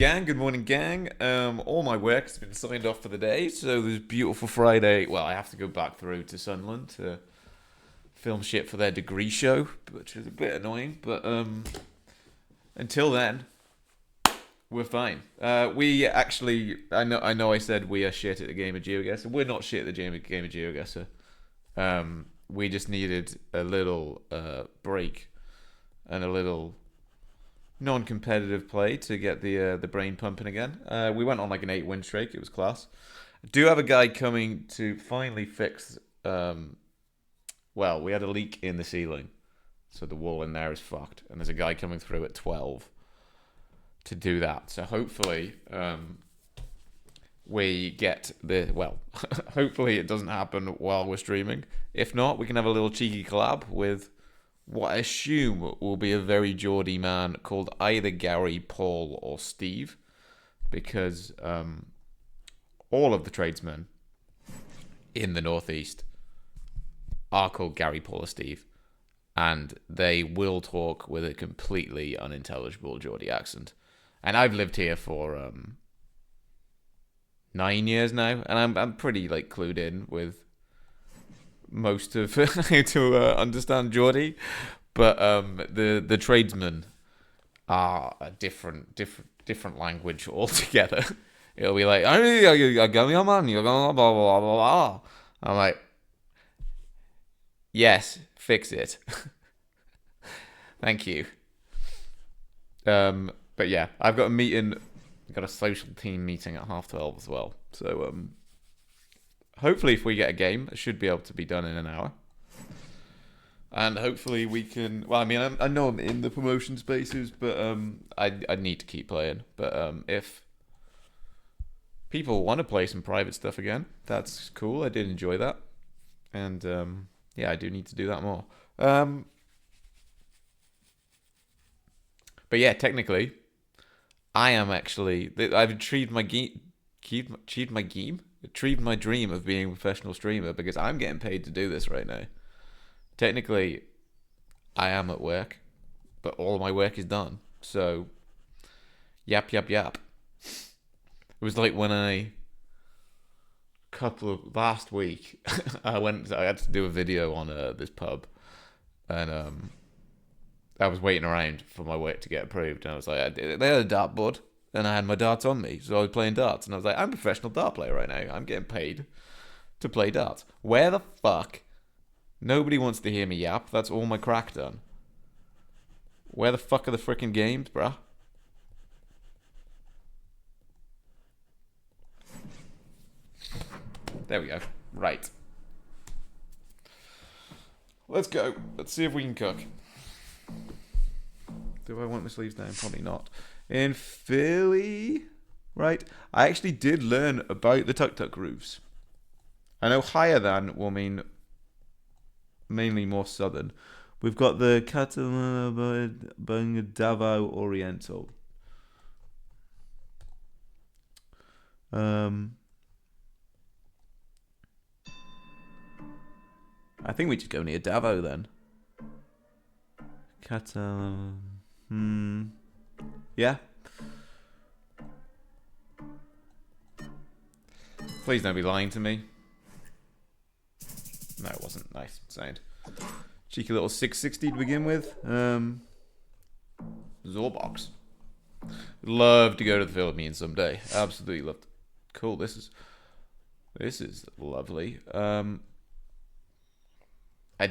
Gang, good morning, gang. All my work has been signed off for the day, so this beautiful Friday. Well, I have to go back through to Sunderland to film shit for their degree show, which is a bit annoying. But until then, we're fine. We actually, I know, I said we are shit at the game of GeoGuessr. We're not shit at the game of GeoGuessr. We just needed a little break and a little non-competitive play to get the brain pumping again. We went on like an 8-win streak. It was class. I do have a guy coming to finally fix. Well, we had a leak in the ceiling, so the wall in there is fucked, and there's a guy coming through at 12 to do that. So hopefully, we get the well. Hopefully, it doesn't happen while we're streaming. If not, we can have a little cheeky collab with what I assume will be a very Geordie man called either Gary, Paul, or Steve, because all of the tradesmen in the Northeast are called Gary, Paul, or Steve, and they will talk with a completely unintelligible Geordie accent. And I've lived here for 9 years now, and I'm pretty like clued in with most of how to understand Geordie, but the tradesmen are a different language altogether. It'll be like, blah, blah, blah, blah. I'm like, yes, fix it. Thank you. But yeah, I've got a meeting. I've got a social team meeting at 12:30 as well. So hopefully, if we get a game, it should be able to be done in an hour. And hopefully we can. Well, I mean, I know I'm in the promotion spaces, but I need to keep playing. But if people want to play some private stuff again, that's cool. I did enjoy that, and yeah, I do need to do that more. But yeah, technically, I am actually. I've achieved my game. Achieved my dream of being a professional streamer because I'm getting paid to do this right now. Technically, I am at work, but all of my work is done. So, yap, yap, yap. It was like when last week, I had to do a video on this pub, and I was waiting around for my work to get approved, and I was like, they had a dartboard, and I had my darts on me, so I was playing darts, and I was like, I'm a professional dart player right now. I'm getting paid to play darts. Where the fuck? Nobody wants to hear me yap. That's all my crack done. Where the fuck are the freaking games, bruh? There we go. Right. Let's go. Let's see if we can cook. Do I want my sleeves down? Probably not. In Philly, right? I actually did learn about the tuk-tuk roofs. I know higher than will mean mainly more southern. We've got the Catalan Davao Oriental. I think we just go near Davao then. Catalan. Yeah. Please don't be lying to me. No, it wasn't. Nice sound. Cheeky little 660 to begin with. Zorbox. Love to go to the Philippines someday. Absolutely love. Cool. This is lovely. I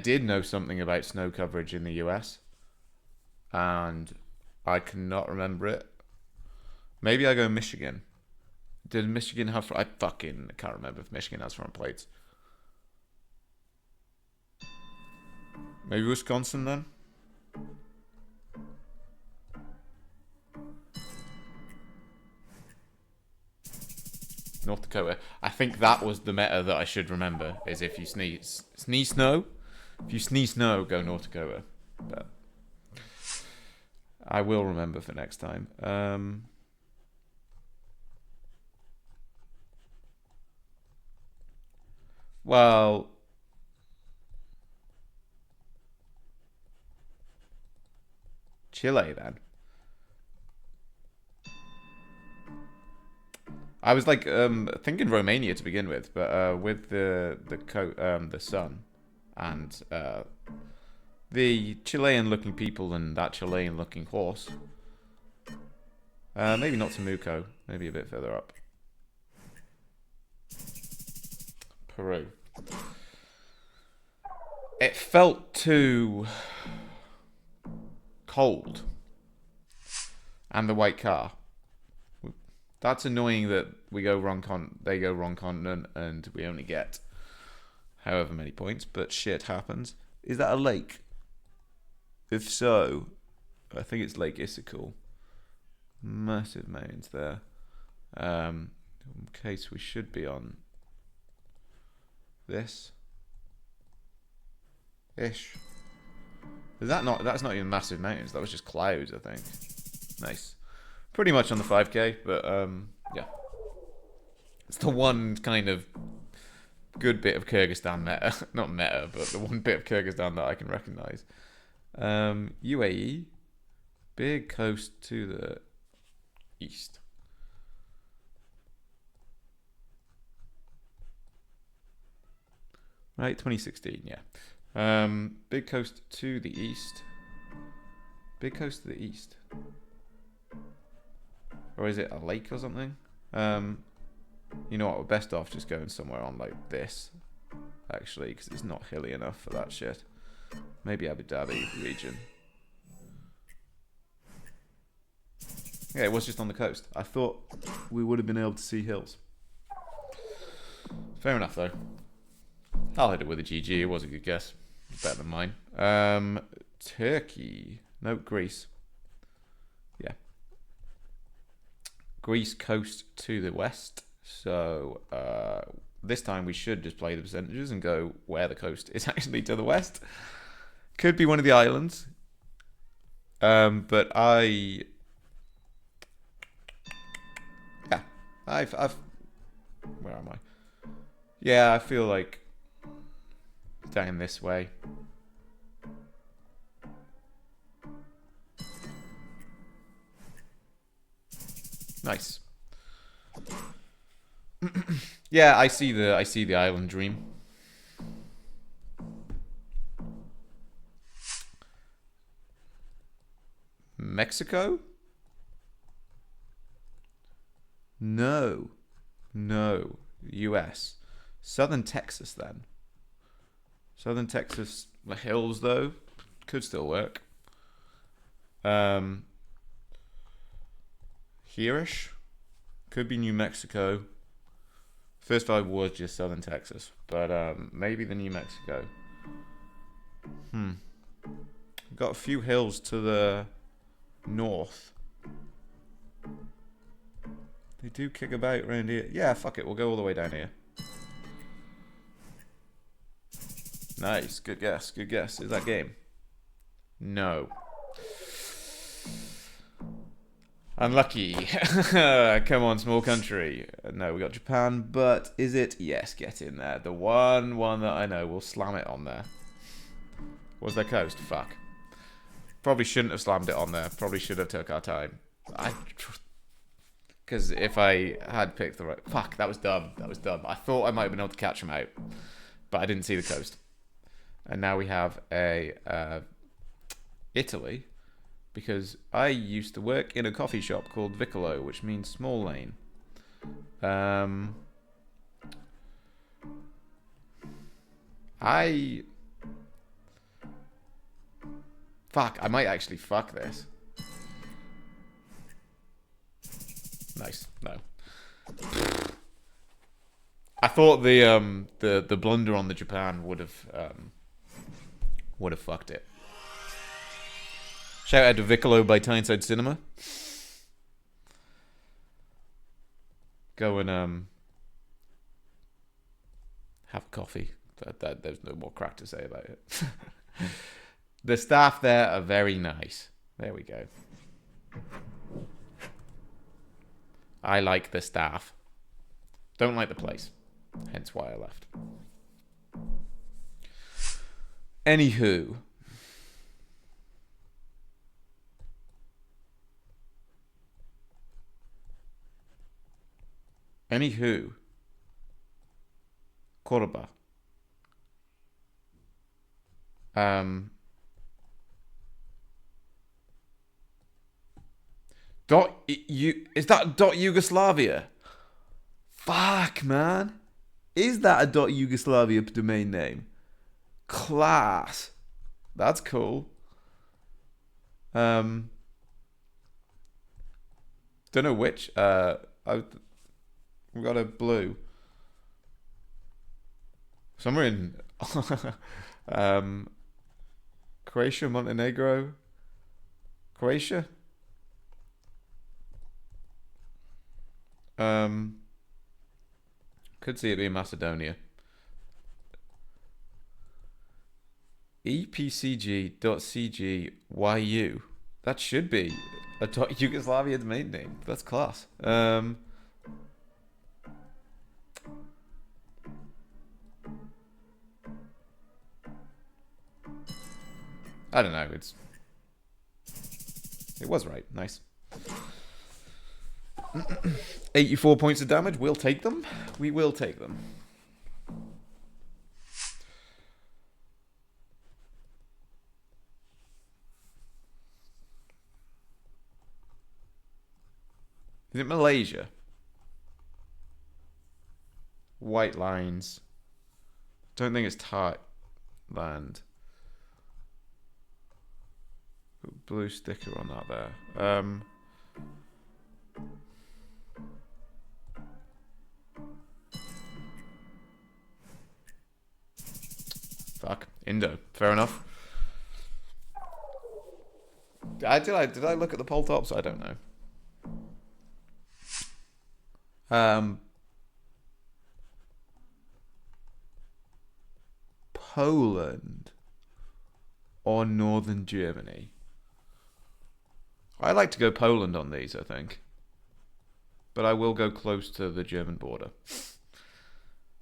did know something about snow coverage in the US, and I cannot remember it. Maybe I go Michigan. Did Michigan have? I fucking can't remember if Michigan has front plates. Maybe Wisconsin then? North Dakota. I think that was the meta that I should remember, is if you sneeze snow. If you sneeze snow, go North Dakota. But I will remember for next time. Well, Chile then. I was like thinking Romania to begin with, but with the sun and the Chilean-looking people and that Chilean-looking horse. Maybe not Temuco. Maybe a bit further up. Peru. It felt too cold. And the white car. That's annoying that we go they go wrong continent, and we only get however many points, but shit happens. Is that a lake? If so, I think it's Lake Issyk. Massive mountains there. In case we should be on this ish. Is that not? That's not even massive mountains. That was just clouds, I think. Nice. Pretty much on the 5k, but yeah. It's the one kind of good bit of Kyrgyzstan meta. Not meta, but the one bit of Kyrgyzstan that I can recognize. UAE. Big coast to the east. Right, 2016, yeah. Big coast to the east. Big coast to the east. Or is it a lake or something? You know what, we're best off just going somewhere on like this. Actually, because it's not hilly enough for that shit. Maybe Abu Dhabi region. Yeah, it was just on the coast. I thought we would have been able to see hills. Fair enough, though. I'll hit it with a GG. It was a good guess. Better than mine. Turkey. No, Greece. Yeah. Greece coast to the west. So this time we should just play the percentages and go where the coast is actually to the west. Could be one of the islands. But I've where am I? Yeah, I feel like down this way. Nice. Yeah, I see the island dream. Mexico? No. No. US. Southern Texas, then. Southern Texas, the hills, though, could still work. Here-ish. Could be New Mexico. First vibe was just Southern Texas, but maybe the New Mexico. Got a few hills to the north. They do kick about around here. Yeah, fuck it. We'll go all the way down here. Nice. Good guess. Good guess. Is that game? No. Unlucky. Come on, small country. No, we got Japan, but is it? Yes, get in there. The one that I know. We'll slam it on there. Was their coast? Fuck. Probably shouldn't have slammed it on there. Probably should have took our time. Because if I had picked the right... Fuck, that was dumb. That was dumb. I thought I might have been able to catch them out. But I didn't see the coast. And now we have a... Italy. Because I used to work in a coffee shop called VICOLO, which means small lane. Fuck, I might actually fuck this. Nice. No. I thought the blunder on the Japan would have fucked it. Shout out to Vicolo by Tyneside Cinema. Go and have a coffee. There's no more crack to say about it. The staff there are very nice. There we go. I like the staff. Don't like the place. Hence why I left. Anywho. Anywho. Cordoba. Is that dot Yugoslavia? Fuck, man. Is that a dot Yugoslavia domain name? Class. That's cool. Don't know which. We got a blue. Somewhere in Croatia, Montenegro. Croatia? Could see it being Macedonia. EPCG.CGYU. That should be a Yugoslavia domain name. That's class. I don't know. It was right. Nice. 84 points of damage. We'll take them. We will take them. Is it Malaysia? White lines. Don't think it's Thailand. Blue sticker on that there. Fuck. Indo. Fair enough. Did I look at the poll tops? I don't know. Poland or Northern Germany? I like to go Poland on these, I think. But I will go close to the German border.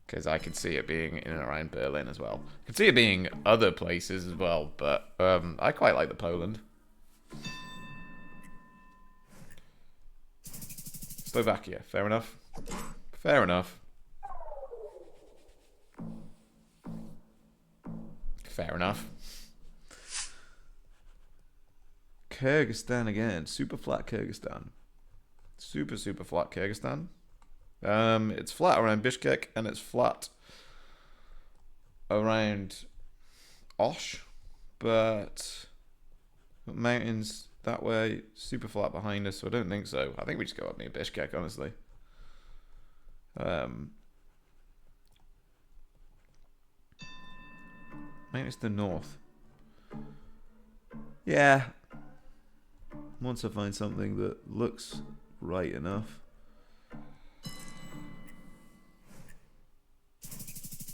Because I could see it being in and around Berlin as well. I could see it being other places as well, but I quite like the Poland. Slovakia, fair enough. Fair enough. Fair enough. Kyrgyzstan again. Super flat Kyrgyzstan. Super flat Kyrgyzstan. It's flat around Bishkek and it's flat around Osh, but mountains that way, super flat behind us, so I don't think so. I think we just go up near Bishkek, honestly. Maybe it's the north. Yeah. Once I find something that looks right enough.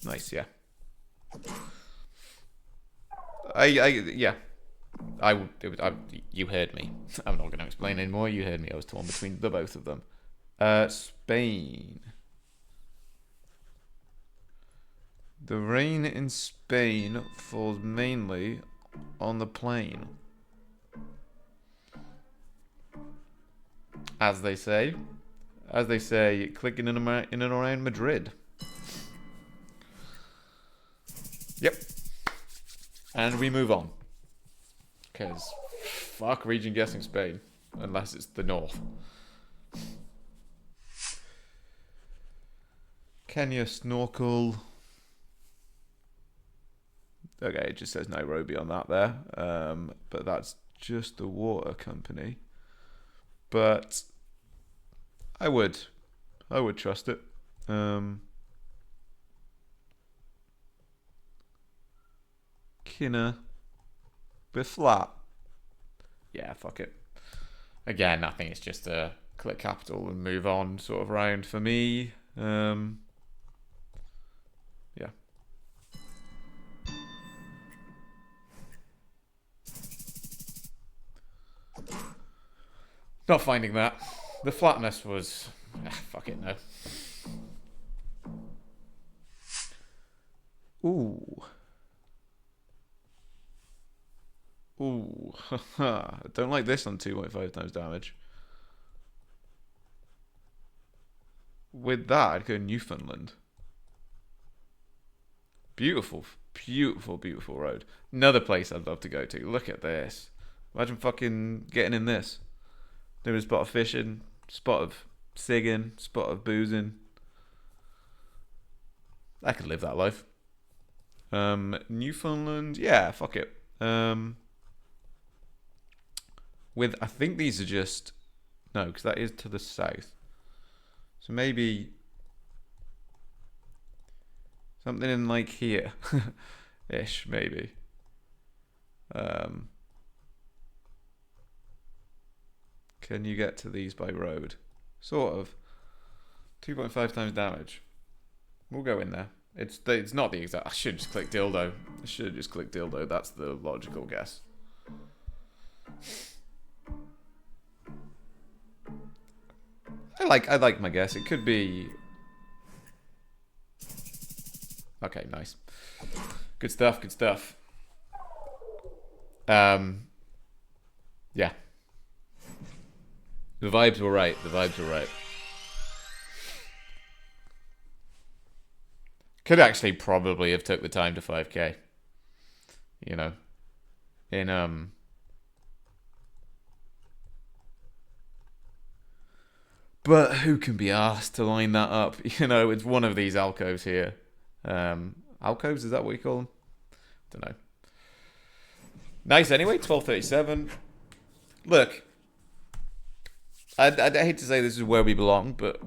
Nice, yeah. Yeah. You heard me. I'm not going to explain anymore. You heard me. I was torn between the both of them. Spain. The rain in Spain falls mainly on the plain. As they say, clicking in and around Madrid. Yep. And we move on. Because fuck region guessing Spain. Unless it's the north. Kenya snorkel. Okay, it just says Nairobi on that there. But that's just the water company. But I would trust it. Kinner. Bit flat. Yeah, fuck it. Again, I think it's just a click capital and move on sort of round for me. Yeah. Not finding that. The flatness was... fuck it, no. Ooh. Ooh. I don't like this on 2.5 times damage. with that, I'd go Newfoundland. Beautiful, beautiful, beautiful road. Another place I'd love to go to. Look at this. Imagine fucking getting in this. Doing a spot of fishing, spot of cigging, spot of boozing. I could live that life. Newfoundland, yeah, fuck it. With I think these are just no, because that is to the south. So maybe something in like here, ish, maybe. Can you get to these by road? Sort of. 2.5 times damage. We'll go in there. It's not the exact. I should just click dildo. I should just click dildo. That's the logical guess. I like my guess. It could be. Okay, nice. Good stuff. Good stuff. Yeah. The vibes were right. The vibes were right. Could actually probably have took the time to 5k. You know. In But who can be asked to line that up? You know, it's one of these alcoves here. Alcoves, is that what you call them? Don't know. Nice anyway, 12:37. Look, I'd hate to say this is where we belong, but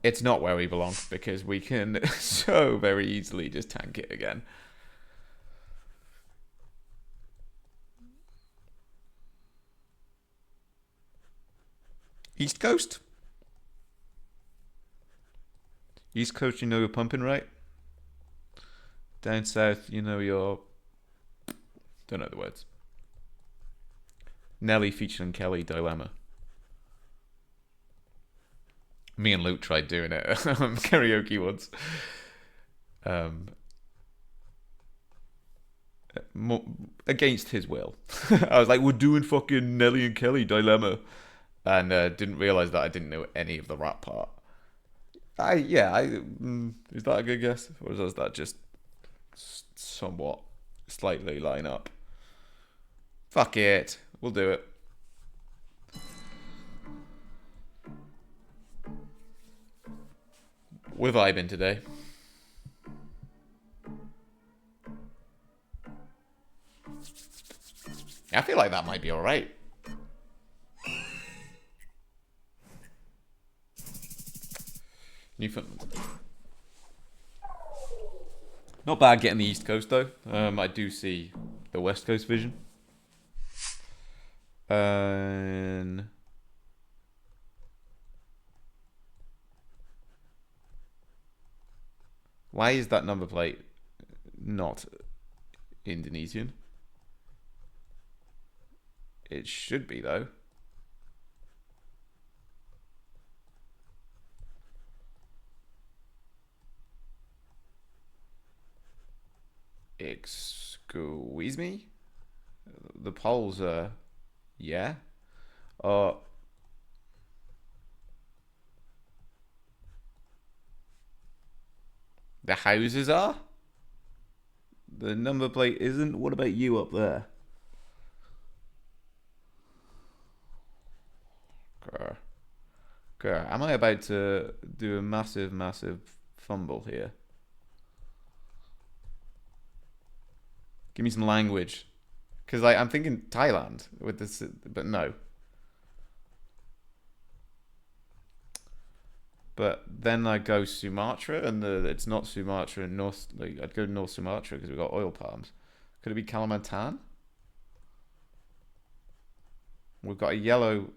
it's not where we belong because we can so very easily just tank it again. East Coast? East Coast, you know you're pumping, right? Down south, you know you're... Don't know the words. Nelly featuring Kelly dilemma. Me and Luke tried doing it karaoke once. Against his will. I was like, we're doing fucking Nelly and Kelly dilemma. And didn't realise that I didn't know any of the rap part. Is that a good guess? Or does that just somewhat slightly line up? Fuck it. We'll do it. We're vibing today. I feel like that might be alright. Newfoundland. Not bad getting the East Coast though. I do see the West Coast vision. And why is that number plate not Indonesian? It should be though. Excuse me? The poles are... Yeah? The houses are? The number plate isn't? What about you up there? Okay. Am I about to do a massive, massive fumble here? Give me some language. Because I'm thinking Thailand with this, but no. But then I go Sumatra, and it's not Sumatra and North. Like, I'd go North Sumatra because we've got oil palms. Could it be Kalimantan? We've got a yellow,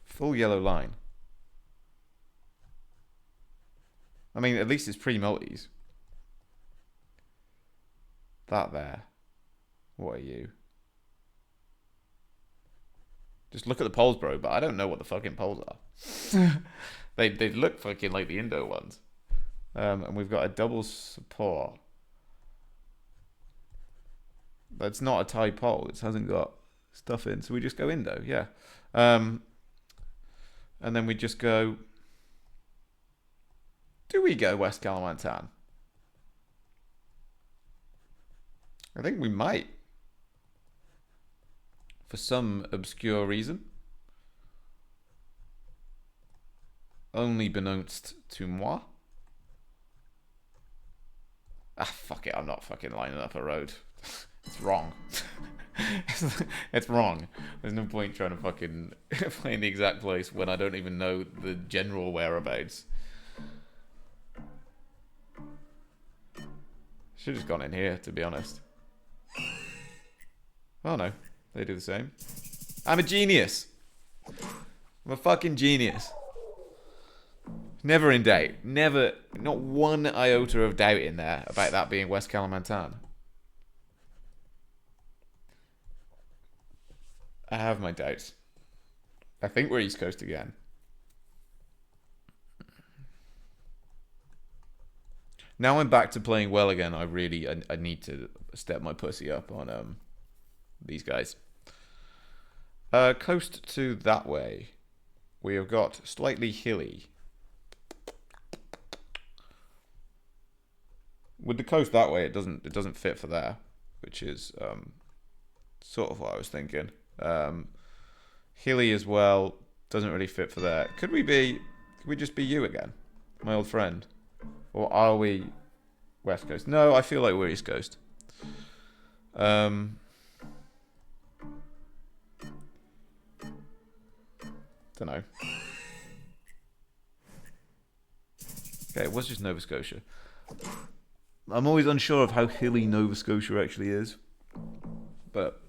full yellow line. I mean, at least it's pre-Maltese. That there. What are you? Just look at the poles, bro, but I don't know what the fucking poles are. They look fucking like the Indo ones. And we've got a double support. That's not a Thai pole. It hasn't got stuff in, so we just go Indo, yeah. And then we just go... Do we go West Kalimantan? I think we might. For some obscure reason. Only beknownst to moi. Ah, fuck it. I'm not fucking lining up a road. It's wrong. It's wrong. There's no point trying to fucking find the exact place when I don't even know the general whereabouts. Should have just gone in here, to be honest. Oh no, they do the same. I'm a genius. I'm a fucking genius. Never in doubt. Never, not one iota of doubt in there about that being West Kalimantan. I have my doubts. I think we're East Coast again. Now I'm back to playing well again. I need to step my pussy up on these guys. Coast to that way. We have got slightly hilly. With the coast that way, it doesn't fit for there, which is sort of what I was thinking. Hilly as well doesn't really fit for there. Could we just be you again, my old friend, or are we West Coast? No, I feel like we're East Coast. Don't know. Okay, it was just Nova Scotia. I'm always unsure of how hilly Nova Scotia actually is, but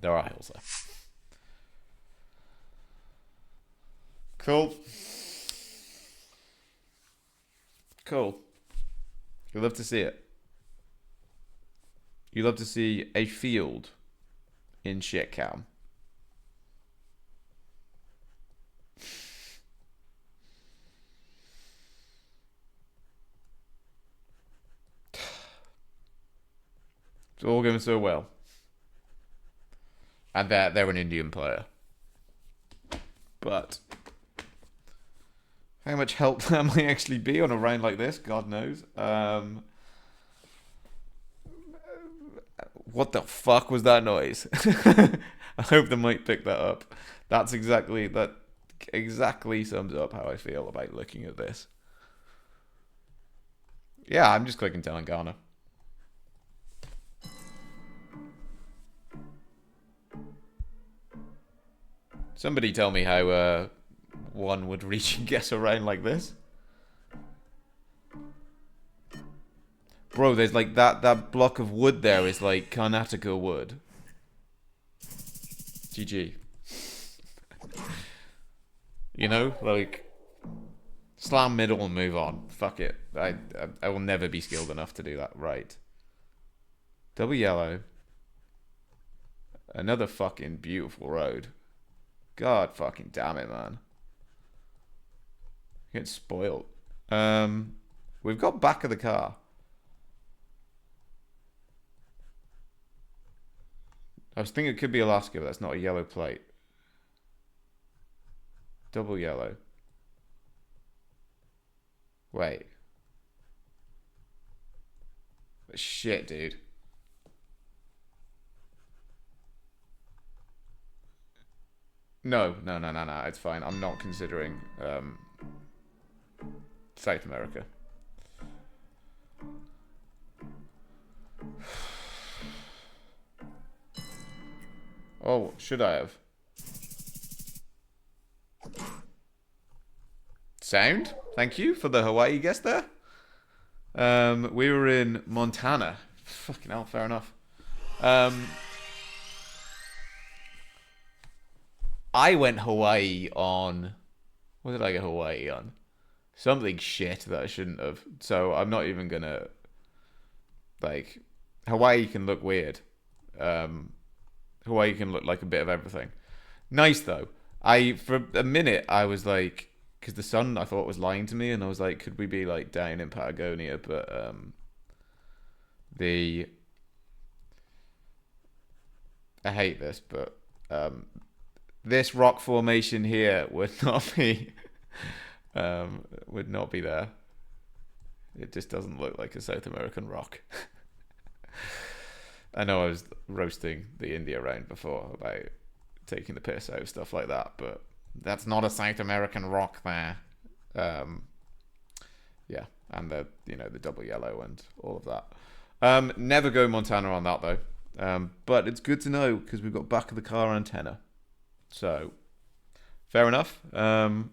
there are hills there. Cool. Cool. You love to see it. You love to see a field in shit cam. It's all going so well. And they're an Indian player. But how much help that might actually be on a round like this, God knows. What the fuck was that noise? I hope the mic picked that up. That exactly sums up how I feel about looking at this. Yeah, I'm just clicking Telangana. Somebody tell me how one would reach and guess a round like this. Bro, there's like that block of wood there is like Karnataka wood. GG. You know, like slam middle and move on. Fuck it. I will never be skilled enough to do that right. Double yellow. Another fucking beautiful road. God fucking damn it, man. Getting spoiled. We've got back of the car. I was thinking it could be Alaska, but that's not a yellow plate. Double yellow. Wait. Shit, dude. No. It's fine. I'm not considering South America. Oh, should I have? Sound? Thank you for the Hawaii guess there. We were in Montana. Fucking hell, fair enough. I went Hawaii on... What did I get Hawaii on? Something shit that I shouldn't have. So I'm not even gonna... Like, Hawaii can look weird. Hawaii can look like a bit of everything. Nice, though. For a minute, I was like... Because the sun, I thought, was lying to me. And I was like, could we be, like, down in Patagonia? But, I hate this, but... this rock formation here would not be there. It just doesn't look like a South American rock. I know I was roasting the India round before about taking the piss out of stuff like that, but that's not a South American rock there. Yeah, and the double yellow and all of that. Never go Montana on that though. But it's good to know because we've got back of the car antenna. So fair enough. How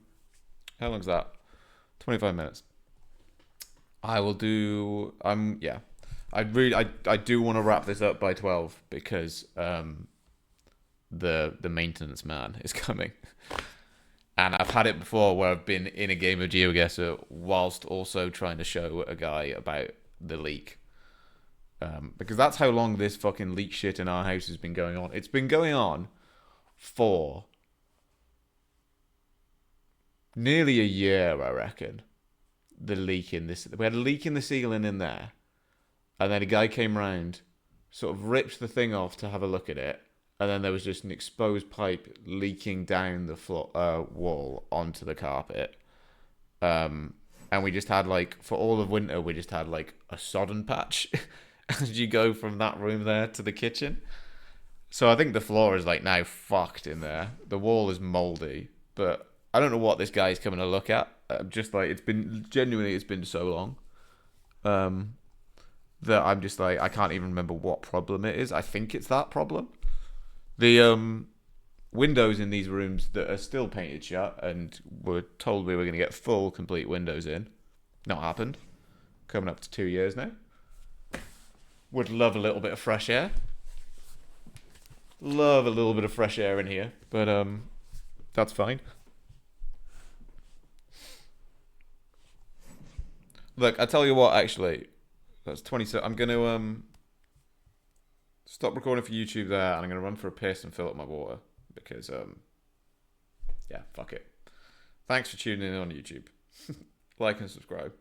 long's that? 25 minutes. I will do. Yeah. I do want to wrap this up by 12 because the maintenance man is coming. And I've had it before where I've been in a game of GeoGuessr whilst also trying to show a guy about the leak. Because that's how long this fucking leak shit in our house has been going on. It's been going on for nearly a year, I reckon. The leak in this. We had a leak in the ceiling in there. And then a guy came round, sort of ripped the thing off to have a look at it. And then there was just an exposed pipe leaking down the wall onto the carpet. And we just had, like, for all of winter, we just had, like, a sodden patch as you go from that room there to the kitchen. So I think the floor is, like, now fucked in there. The wall is mouldy. But I don't know what this guy's coming to look at. Just, like, it's been so long. That I'm just, like, I can't even remember what problem it is. I think it's that problem. The windows in these rooms that are still painted shut and were told we were going to get full, complete windows in. Not happened. Coming up to 2 years now. Would love a little bit of fresh air. Love a little bit of fresh air in here. But that's fine. Look, I tell you what, actually. That's 27. I'm going to stop recording for YouTube there, and I'm going to run for a piss and fill up my water. Because, yeah, fuck it. Thanks for tuning in on YouTube. Like and subscribe.